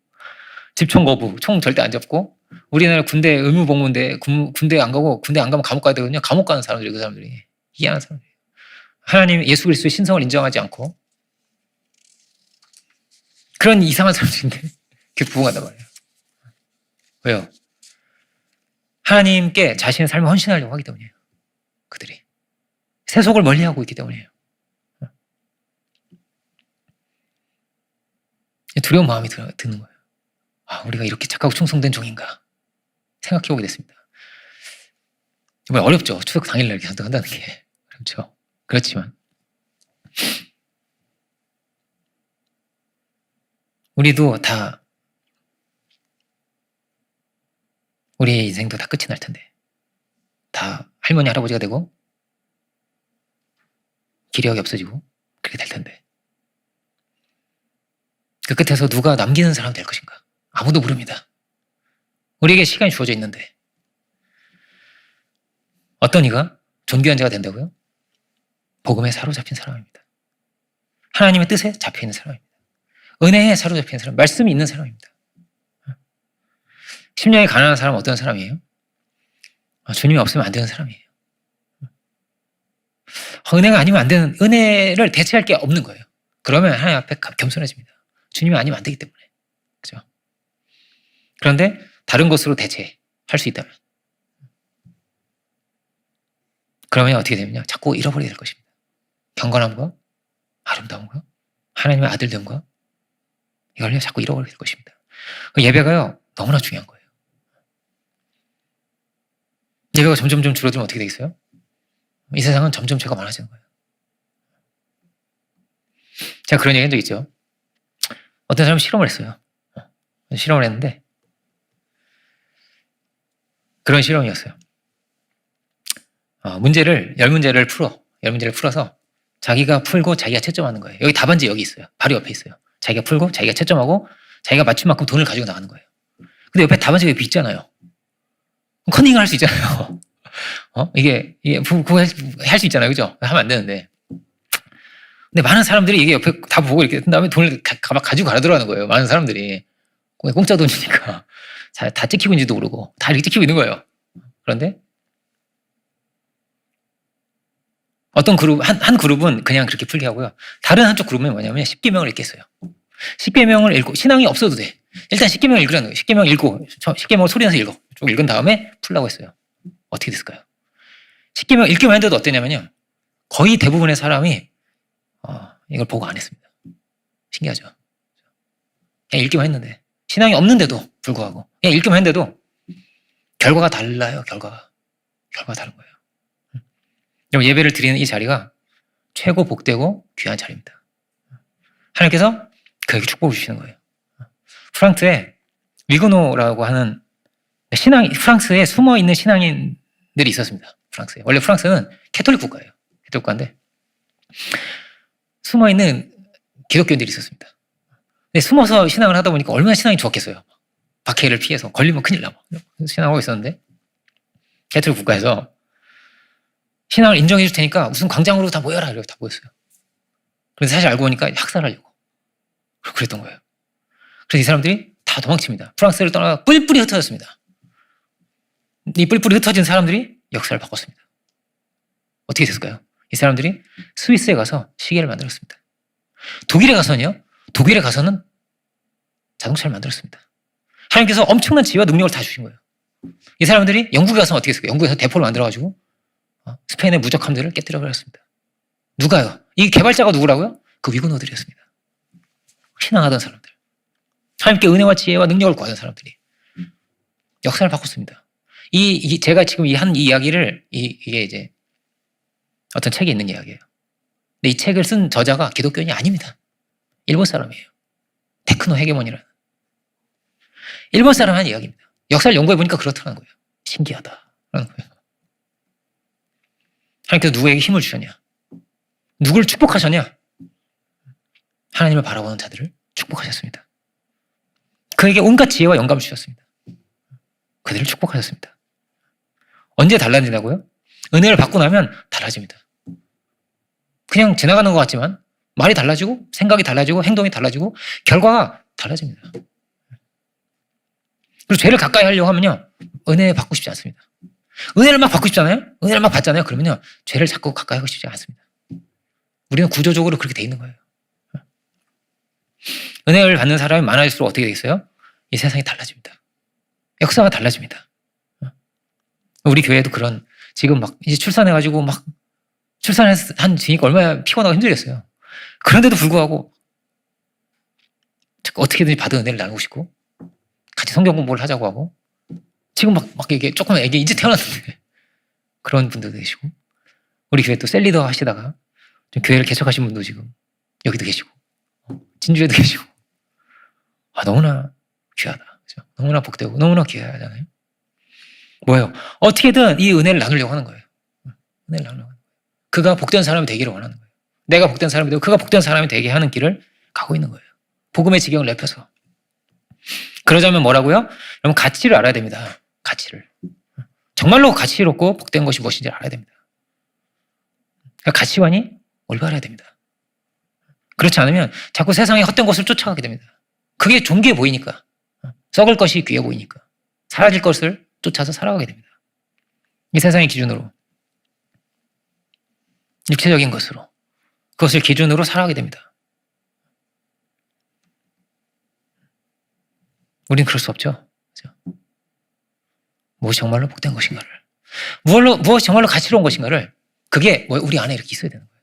집총 거부, 총 절대 안 잡고 우리나라 군대 의무복무인데 군대 안 가고 군대 안 가면 감옥 가야 되거든요. 감옥 가는 사람들이 그 사람들이 희한한 사람들이에요. 하나님 예수 그리스도의 신성을 인정하지 않고 그런 이상한 사람들인데 계속 부응한단 말이에요. 왜요? 하나님께 자신의 삶을 헌신하려고 하기 때문이에요. 그들이. 세속을 멀리하고 있기 때문이에요. 두려운 마음이 드는 거예요. 우리가 이렇게 착하고 충성된 종인가 생각해보게 됐습니다. 정말 어렵죠. 추석 당일날 이렇게 선택한다는 게. 그렇죠. 그렇지만 우리도 다 우리의 인생도 다 끝이 날 텐데 다 할머니 할아버지가 되고 기력이 없어지고 그렇게 될 텐데 그 끝에서 누가 남기는 사람 될 것인가 아무도 모릅니다. 우리에게 시간이 주어져 있는데 어떤 이가 존귀한 자가 된다고요? 복음에 사로잡힌 사람입니다. 하나님의 뜻에 잡혀있는 사람입니다. 은혜에 사로잡힌 사람, 말씀이 있는 사람입니다. 심령이 가난한 사람은 어떤 사람이에요? 주님이 없으면 안 되는 사람이에요. 은혜가 아니면 안 되는, 은혜를 대체할 게 없는 거예요. 그러면 하나님 앞에 겸손해집니다. 주님이 아니면 안 되기 때문에. 그죠? 그런데 다른 것으로 대체할 수 있다면 그러면 어떻게 되느냐? 자꾸 잃어버리게 될 것입니다. 경건함과 아름다움과 하나님의 아들됨과 이걸 자꾸 잃어버리게 될 것입니다. 예배가요 너무나 중요한 거예요. 예배가 점점 줄어들면 어떻게 되겠어요? 이 세상은 점점 죄가 많아지는 거예요. 제가 그런 얘기 한 적 있죠. 어떤 사람이 실험을 했어요. 실험을 했는데 그런 실험이었어요. 열 문제를 풀어서 자기가 풀고 자기가 채점하는 거예요. 여기 답안지 여기 있어요. 바로 옆에 있어요. 자기가 풀고 자기가 채점하고 자기가 맞춘 만큼 돈을 가지고 나가는 거예요. 근데 옆에 답안지가 옆에 있잖아요. 컨닝을 할 수 있잖아요. 이게 할 수 있잖아요. 그죠? 하면 안 되는데. 근데 많은 사람들이 이게 옆에 다 보고 이렇게 한 다음에 돈을 가지고 가라 들어가는 거예요. 많은 사람들이. 공짜 돈이니까. 다 찍히고 있는지도 모르고. 다 이렇게 찍히고 있는 거예요. 그런데 어떤 한 그룹은 그냥 그렇게 풀게 하고요. 다른 한쪽 그룹은 뭐냐면 10계명을 읽겠어요. 10계명을 읽고, 신앙이 없어도 돼. 일단 10계명을 읽으라는 거예요. 10계명 읽고, 10계명을 소리 내서 읽어. 쭉 읽은 다음에 풀라고 했어요. 어떻게 됐을까요? 10계명 읽기만 했는데도 어땠냐면요. 거의 대부분의 사람이 이걸 보고 안 했습니다. 신기하죠? 그냥 읽기만 했는데, 신앙이 없는데도 불구하고, 그냥 읽기만 했는데도 결과가 달라요. 결과가 다른 거예요. 여러분, 예배를 드리는 이 자리가 최고 복되고 귀한 자리입니다. 하나님께서 그에게 축복을 주시는 거예요. 프랑스에 위그노라고 하는 프랑스에 숨어있는 신앙인들이 있었습니다. 프랑스에. 원래 프랑스는 캐톨릭 국가예요. 캐톨릭 국가인데 숨어있는 기독교인들이 있었습니다. 근데 숨어서 신앙을 하다 보니까 얼마나 신앙이 좋았겠어요. 박해를 피해서 걸리면 큰일 나고 신앙하고 있었는데 캐톨릭 국가에서 신앙을 인정해 줄 테니까 무슨 광장으로 다 모여라 이렇게 다 모였어요. 그래서 사실 알고 보니까 학살하려고 그랬던 거예요. 그래서 이 사람들이 다 도망칩니다. 프랑스를 떠나 뿔뿔이 흩어졌습니다. 이 뿔뿔이 흩어진 사람들이 역사를 바꿨습니다. 어떻게 됐을까요? 이 사람들이 스위스에 가서 시계를 만들었습니다. 독일에 가서는 자동차를 만들었습니다. 하나님께서 엄청난 지혜와 능력을 다 주신 거예요. 이 사람들이 영국에 가서 어떻게 했을까요? 영국에서 대포를 만들어가지고 스페인의 무적함들을 깨뜨려 버렸습니다. 누가요? 이 개발자가 누구라고요? 그 위그노들이었습니다. 신앙하던 사람들. 하나님께 은혜와 지혜와 능력을 구하던 사람들이 역사를 바꿨습니다. 제가 지금 이 이야기를 이게 이제 어떤 책에 있는 이야기예요. 근데 이 책을 쓴 저자가 기독교인이 아닙니다. 일본 사람이에요. 테크노 헤게몬이라는. 일본 사람 한 이야기입니다. 역사를 연구해 보니까 그렇다는 거예요. 신기하다라는 거예요. 하나님께서 누구에게 힘을 주셨냐? 누구를 축복하셨냐? 하나님을 바라보는 자들을 축복하셨습니다. 그에게 온갖 지혜와 영감을 주셨습니다. 그들을 축복하셨습니다. 언제 달라진다고요? 은혜를 받고 나면 달라집니다. 그냥 지나가는 것 같지만 말이 달라지고 생각이 달라지고 행동이 달라지고 결과가 달라집니다. 그리고 죄를 가까이 하려고 하면요. 은혜 받고 싶지 않습니다. 은혜를 막 받고 싶잖아요? 은혜를 막 받잖아요? 그러면요. 죄를 자꾸 가까이 하고 싶지 않습니다. 우리는 구조적으로 그렇게 돼 있는 거예요. 은혜를 받는 사람이 많아질수록 어떻게 되겠어요? 이 세상이 달라집니다. 역사가 달라집니다. 우리 교회도 지금 막 이제 출산해가지고 막 출산한 지니까 얼마나 피곤하고 힘들겠어요. 그런데도 불구하고 어떻게든지 받은 은혜를 나누고 싶고 같이 성경 공부를 하자고 하고 지금 막 이게 조금 애기 이제 태어났는데 그런 분들도 계시고 우리 교회 또 셀리더 하시다가 좀 교회를 개척하신 분도 지금 여기도 계시고 진주에도 계시고 너무나 귀하다. 그렇죠? 너무나 복되고 너무나 귀하잖아요. 뭐예요? 어떻게든 이 은혜를 나누려고 하는 거예요. 은혜를 나누려고 하는 거예요. 그가 복된 사람이 되기를 원하는 거예요. 내가 복된 사람이 되고 그가 복된 사람이 되게 하는 길을 가고 있는 거예요. 복음의 지경을 넓혀서. 그러자면 뭐라고요? 여러분 가치를 알아야 됩니다. 가치를. 정말로 가치롭고 복된 것이 무엇인지 알아야 됩니다. 그러니까 가치관이 올바라야 됩니다. 그렇지 않으면 자꾸 세상의 헛된 것을 쫓아가게 됩니다. 그게 존귀해 보이니까. 썩을 것이 귀해 보이니까. 사라질 것을 쫓아서 살아가게 됩니다. 이 세상의 기준으로. 육체적인 것으로. 그것을 기준으로 살아가게 됩니다. 우린 그럴 수 없죠. 그렇죠? 무엇이 정말로 복된 것인가를. 무엇이 정말로 가치로운 것인가를 그게 우리 안에 이렇게 있어야 되는 거예요.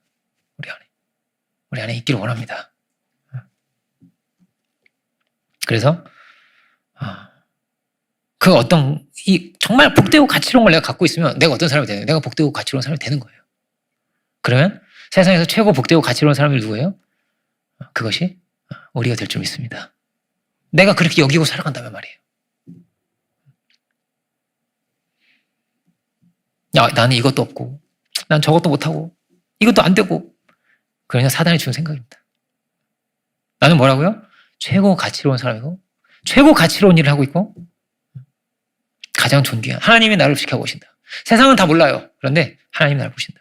우리 안에 있기를 원합니다. 그래서 그 어떤 정말 복되고 가치로운 걸 내가 갖고 있으면 내가 어떤 사람이 되는 거예요? 내가 복되고 가치로운 사람이 되는 거예요. 그러면 세상에서 최고 복되고 가치로운 사람이 누구예요? 그것이 우리가 될 줄 믿습니다. 내가 그렇게 여기고 살아간다면 말이에요. 야, 나는 이것도 없고 난 저것도 못하고 이것도 안 되고, 그냥 사단이 주는 생각입니다. 나는 뭐라고요? 최고 가치로운 사람이고 최고 가치로운 일을 하고 있고 가장 존귀한 하나님이 나를 지켜보신다. 세상은 다 몰라요. 그런데 하나님이 나를 보신다.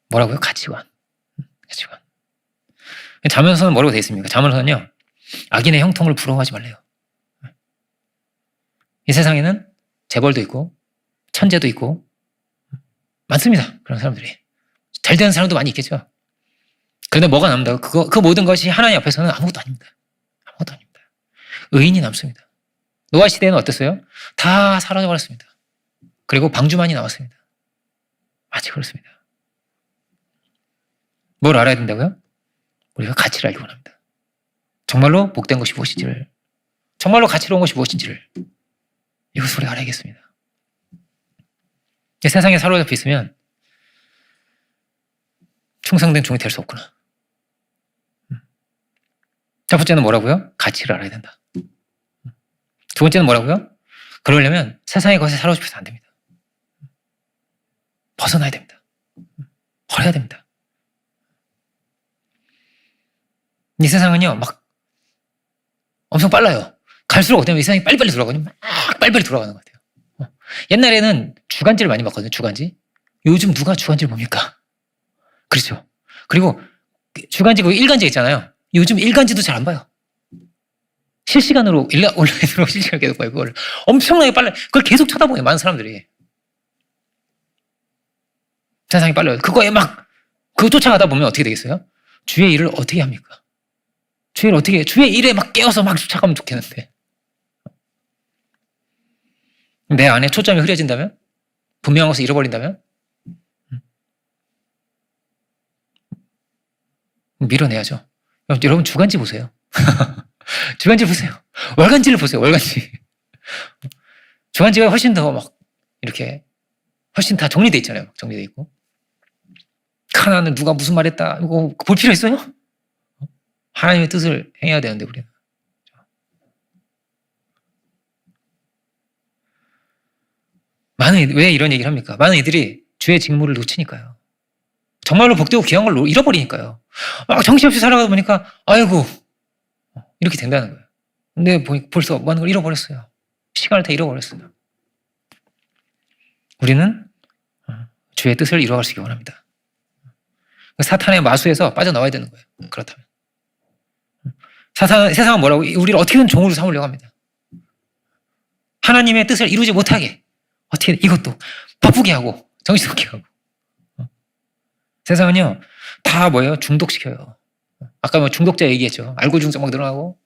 뭐라고요? 가치관. 가치관. 잠언서는 뭐라고 되어 있습니까? 잠언서는요, 악인의 형통을 부러워하지 말래요. 이 세상에는 재벌도 있고 천재도 있고 많습니다. 그런 사람들이. 잘 되는 사람도 많이 있겠죠. 그런데 뭐가 남는다고? 그 모든 것이 하나님 앞에서는 아무것도 아닙니다. 아무것도 아닙니다. 의인이 남습니다. 노아 시대에는 어땠어요? 다 사라져버렸습니다. 그리고 방주만이 남았습니다. 마치 그렇습니다. 뭘 알아야 된다고요? 우리가 가치를 알기 원합니다. 정말로 복된 것이 무엇인지를, 정말로 가치로운 것이 무엇인지를 이것을 우리가 알아야겠습니다. 세상에 사로잡혀 있으면 충성된 종이 될 수 없구나. 첫 번째는 뭐라고요? 가치를 알아야 된다. 두 번째는 뭐라고요? 그러려면 세상의 것에 사로잡혀서 안 됩니다. 벗어나야 됩니다. 버려야 됩니다. 이 세상은요, 막 엄청 빨라요. 갈수록 어때요? 이 세상이 빨리빨리 돌아가거든요. 막 빨리빨리 돌아가는 것 같아요. 옛날에는 주간지를 많이 봤거든요. 주간지. 요즘 누가 주간지를 봅니까? 그렇죠. 그리고 주간지, 일간지 있잖아요. 요즘 일간지도 잘 안 봐요. 실시간으로 온라인으로 실시간 계속 봐요. 그걸 엄청나게 빨라. 그걸 계속 쳐다보요. 많은 사람들이. 세상이 빨라요. 그거에 막 그거 쫓아가다 보면 어떻게 되겠어요? 주의 일을 어떻게 합니까? 주의 일에 막 깨어서 막 쫓아가면 좋겠는데. 내 안에 초점이 흐려진다면? 분명한 것을 잃어버린다면? 밀어내야죠. 여러분 주간지 보세요. 주간지 보세요. 월간지를 보세요. 월간지. 주간지가 훨씬 더 막 이렇게 훨씬 다 정리돼 있잖아요. 정리돼 있고. 하나는 누가 무슨 말했다. 이거 볼 필요 있어요? 하나님의 뜻을 행해야 되는데 우리는. 왜 이런 얘기를 합니까? 많은 이들이 주의 직무를 놓치니까요. 정말로 복되고 귀한 걸 잃어버리니까요. 막 정신없이 살아가다 보니까 아이고 이렇게 된다는 거예요. 근데 벌써 많은 걸 잃어버렸어요. 시간을 다 잃어버렸어요. 우리는 주의 뜻을 이루어갈 수 있기 원합니다. 사탄의 마수에서 빠져나와야 되는 거예요. 그렇다면. 세상은 뭐라고? 우리를 어떻게든 종으로 삼으려고 합니다. 하나님의 뜻을 이루지 못하게 어떻게 이것도 바쁘게 하고 정신없게 하고. 세상은요 다 뭐예요? 중독시켜요. 아까 뭐 중독자 얘기했죠. 알코올 중독 막 늘어나고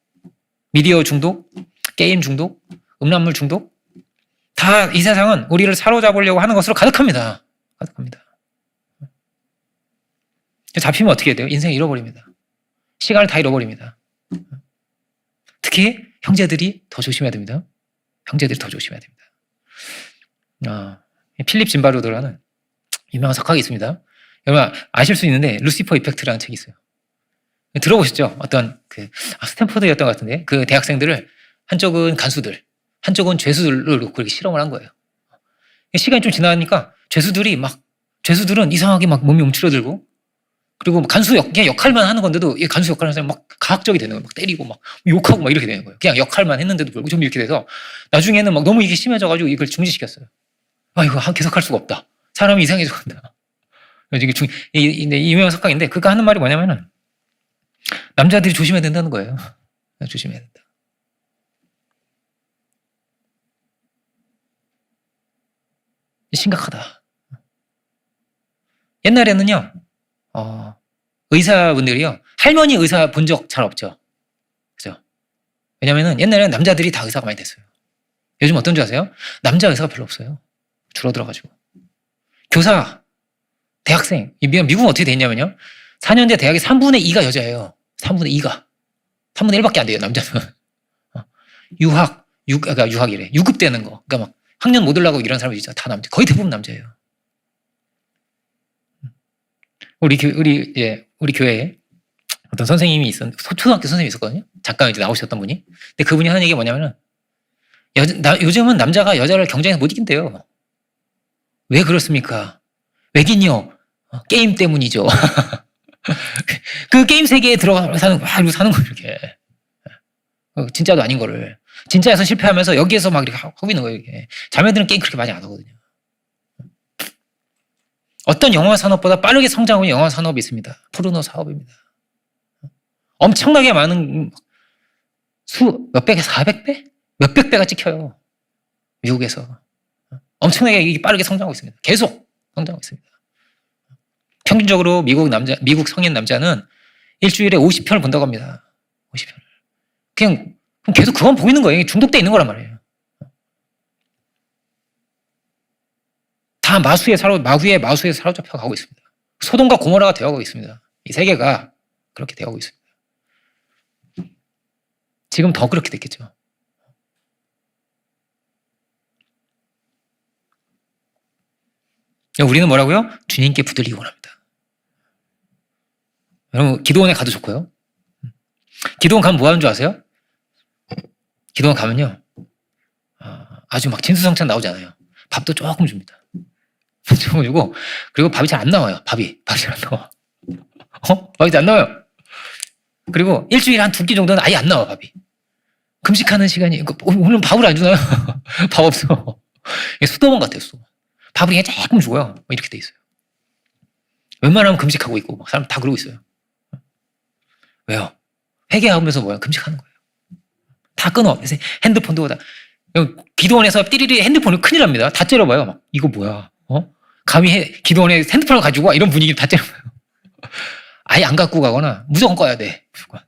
미디어 중독, 게임 중독, 음란물 중독. 다 이 세상은 우리를 사로잡으려고 하는 것으로 가득합니다. 가득합니다. 잡히면 어떻게 돼요? 인생 잃어버립니다. 시간을 다 잃어버립니다. 특히 형제들이 더 조심해야 됩니다. 형제들이 더 조심해야 됩니다. 필립 짐바르도라는 유명한 석학이 있습니다. 여러분 아실 수 있는데 루시퍼 이펙트라는 책이 있어요. 들어보셨죠? 어떤 스탠퍼드였던 것 같은데 그 대학생들을 한쪽은 간수들, 한쪽은 죄수들을 놓고 이렇게 실험을 한 거예요. 시간이 좀 지나니까 죄수들은 이상하게 막 몸이 움츠러들고 그리고 그냥 역할만 하는 건데도 이 간수 역할을 하는 사람이 막 가학적이 되는 거예요. 막 때리고 막 욕하고 막 이렇게 되는 거예요. 그냥 역할만 했는데도 불구하고 좀 이렇게 돼서 나중에는 막 너무 이게 심해져가지고 이걸 중지시켰어요. 이거 계속 할 수가 없다. 사람이 이상해져 간다. 이게 이 유명한 석학인데 그가 하는 말이 뭐냐면은 남자들이 조심해야 된다는 거예요. 조심해야 된다. 심각하다. 옛날에는요, 의사분들이요, 할머니 의사 본 적 잘 없죠. 그죠? 왜냐면은 옛날에는 남자들이 다 의사가 많이 됐어요. 요즘 어떤 줄 아세요? 남자 의사가 별로 없어요. 줄어들어가지고. 교사, 대학생, 미국은 어떻게 돼 있냐면요. 4년제 대학의 3분의 2가 여자예요. 3분의 2가. 3분의 1밖에 안 돼요, 남자는. 유학이래. 유급되는 거. 그러니까 막 학년 못 올라가고 이런 사람들 있잖아. 다 남자. 거의 대부분 남자예요. 우리 교회에 어떤 선생님이 초등학교 선생님이 있었거든요. 잠깐 이제 나오셨던 분이. 근데 그분이 하는 얘기가 뭐냐면은, 요즘은 남자가 여자를 경쟁해서 못 이긴대요. 왜 그렇습니까? 왜긴요? 게임 때문이죠. 그 게임 세계에 들어가서 사는 거예요, 이렇게. 진짜도 아닌 거를. 진짜에서 실패하면서 여기에서 막 이렇게 하고 있는 거예요, 이게. 자매들은 게임 그렇게 많이 안 하거든요. 어떤 영화 산업보다 빠르게 성장하는 영화 산업이 있습니다. 포르노 사업입니다. 엄청나게 많은 몇백 배, 400배? 몇백 배가 찍혀요. 미국에서. 엄청나게 이게 빠르게 성장하고 있습니다. 계속 성장하고 있습니다. 평균적으로 미국 성인 남자는 일주일에 50편을 본다고 합니다. 50편을. 그냥 계속 그만 보이는 거예요. 중독돼 있는 거란 말이에요. 다 마후에 사로잡혀 가고 있습니다. 소돔과 고모라가 되어가고 있습니다. 이 세계가 그렇게 되어가고 있습니다. 지금 더 그렇게 됐겠죠. 우리는 뭐라고요? 주님께 붙들리기 원합니다. 여러분, 기도원에 가도 좋고요. 기도원 가면 뭐 하는 줄 아세요? 기도원 가면요, 아주 막 진수성찬 나오지 않아요. 밥도 조금 줍니다. 조금 주고, 그리고 밥이 잘 안 나와요. 밥이 잘 안 나와. 밥이 잘 안 나와요. 그리고 일주일에 한 2끼 정도는 아예 안 나와, 밥이. 금식하는 시간이, 오늘 밥을 안 주나요? 밥 없어. 수도원 같아요, 수도원. 밥을 그냥 조금 주고요. 이렇게 돼 있어요. 웬만하면 금식하고 있고, 막 사람 다 그러고 있어요. 왜요? 회개하면서 뭐야? 금식하는 거예요. 다 끊어. 그래서 핸드폰도 다. 기도원에서 띠리리 핸드폰을 큰일 납니다. 다 째려봐요. 막, 이거 뭐야? 감히 기도원에 핸드폰을 가지고 와? 이런 분위기 다 째려봐요. 아예 안 갖고 가거나 무조건 꺼야 돼. 무조건.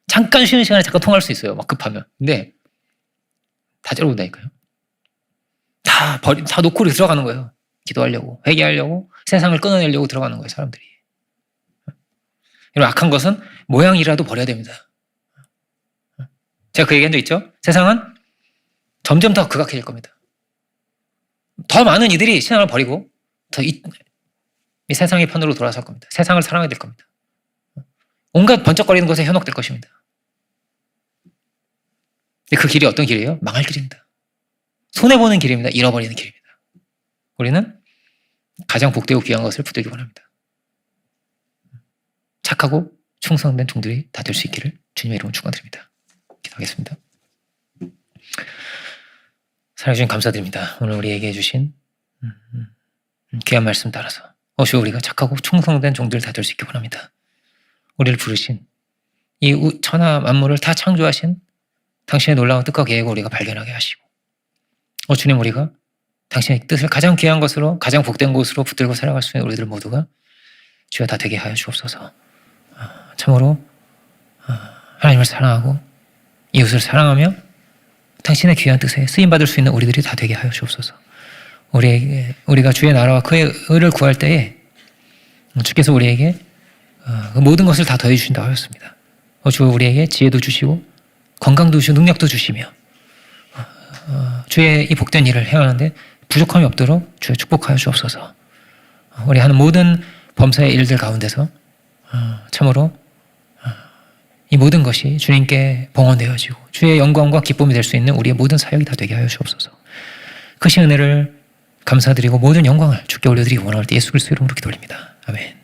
잠깐 쉬는 시간에 잠깐 통화할 수 있어요. 막 급하면. 근데 다 째려본다니까요. 다 놓고 들어가는 거예요. 기도하려고, 회개하려고, 세상을 끊어내려고 들어가는 거예요, 사람들이. 이런 악한 것은 모양이라도 버려야 됩니다. 제가 그 얘기한 적 있죠? 세상은 점점 더 극악해질 겁니다. 더 많은 이들이 신앙을 버리고 이 세상의 편으로 돌아설 겁니다. 세상을 사랑하게 될 겁니다. 온갖 번쩍거리는 것에 현혹될 것입니다. 근데 그 길이 어떤 길이에요? 망할 길입니다. 손해보는 길입니다. 잃어버리는 길입니다. 우리는 가장 복되고 귀한 것을 붙들기 원합니다. 착하고 충성된 종들이 다 될 수 있기를 주님의 이름으로 축원드립니다. 기도하겠습니다. 사랑해주신 감사드립니다. 오늘 우리에게 해주신 귀한 말씀 따라서 주여 우리가 착하고 충성된 종들 다 될 수 있기 원합니다. 우리를 부르신 이 천하 만물을 다 창조하신 당신의 놀라운 뜻과 계획을 우리가 발견하게 하시고 주님 우리가 당신의 뜻을 가장 귀한 것으로 가장 복된 곳으로 붙들고 살아갈 수 있는 우리들 모두가 주여 다 되게 하여 주옵소서. 참으로 하나님을 사랑하고 이웃을 사랑하며 당신의 귀한 뜻에 쓰임받을 수 있는 우리들이 다 되게 하여 주옵소서. 우리가 주의 나라와 그의 의를 구할 때에 주께서 우리에게 그 모든 것을 다 더해 주신다고 하셨습니다. 주 우리에게 지혜도 주시고 건강도 주시고 능력도 주시며 주의 이 복된 일을 행하는데 부족함이 없도록 주의 축복하여 주옵소서. 우리 하는 모든 범사의 일들 가운데서 참으로 이 모든 것이 주님께 봉헌되어지고 주의 영광과 기쁨이 될 수 있는 우리의 모든 사역이 다 되게 하여 주옵소서. 크신 은혜를 감사드리고 모든 영광을 주께 올려드리기 원할 때 예수 그리스도 이름으로 기도드립니다. 아멘.